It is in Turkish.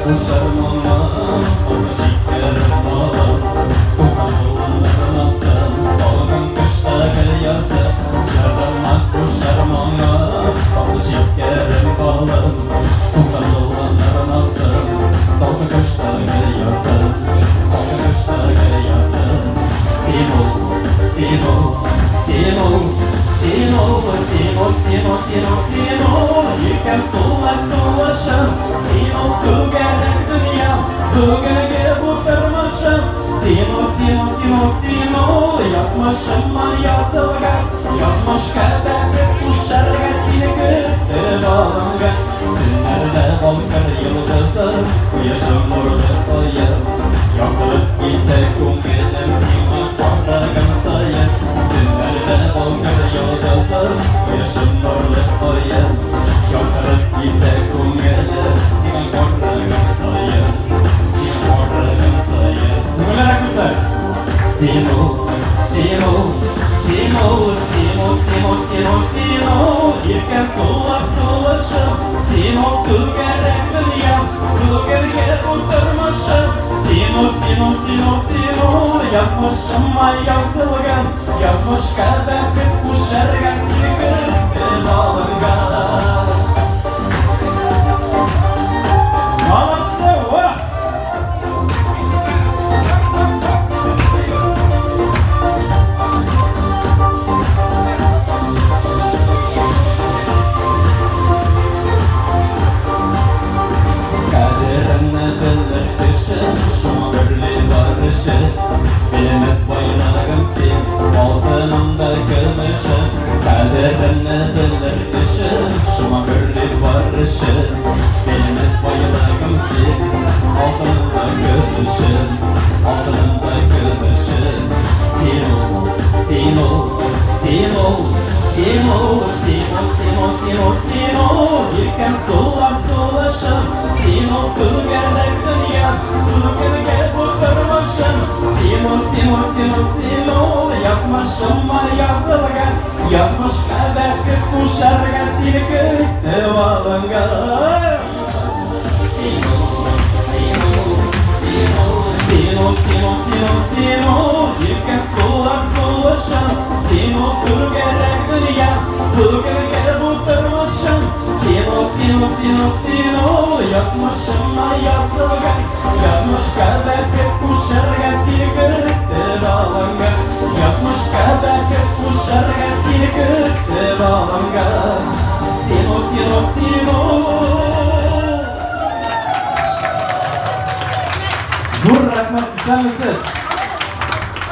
kuşlar mama, onu şekerim balım. Kukan olanların asın, solgun kışta gel yazı. Şardanmak kuşlar mama, onu şekerim balım. Kukan olanların asın, solgun kışta gel yazı. Solgun kışta gel yazı. Simo, Simo, Simo, Simo, Simo, Simo, Simo, Simo. Yıkan solak solaşım, Simo tügerek dünya, tügege kurtarmışım. Simo, Simo, Simo, Simo. Yazmışıma yazılgan, yazmış kadar kuşlarga seni güttü bağlangan. Günlerde bonkır yıldızı, yaşım vurdu koyup. Yakılıp gitti kumgelim, Simo korkağın sayın. Günlerde bonkır yıldızı, yaşım vurdu koyup. Yakılıp gitti kumgelim, Simo korkağın sayın. Simo korkağın sayın. Bunlar arkadaşlar. Simo, Simo, Simo, Simo, Simo, Simo, Simo. Yirken solak solaşım, Simo tügerek dünya, tügerge kurtarmışım. Simo, Simo, Simo, Simo. Yazmışıma yazılgan, yazmış kadar kuşlarga seni güttü bağlangan. Bilmez bayrağım sen, altınımda gümüşüm. Kaderini bilir kişim, şuma birlik barışım. Bilmez bayrağım sen, altınımda gümüşüm. Altınımda gümüşüm. Simo, Simo, Simo, Simo, Simo, Simo, Simo, Simo. Yıkan solak solaşım, Simo tügerek dünya, tügerge kurtarmışım. Simo, Simo, Simo, Simo. Yazmışıma yazılgan, yazmış kadar kuşlarga seni güttü bağlangan. Simo, Simo, Simo, Simo, Simo, Simo, Simo. Yıkan solak solaşım, Simo tügerek dünya, tügerge kurtarmışım. Simo, Simo, Simo, Simo. Yazmışıma yazılgan, yazmış kadar kuşlarga seni güttü bağlangan. Yazmış kadar kuşlarga seni güttü bağlangan. Simo, Simo, Simo. Zo'r rahmat, güzelmisiz?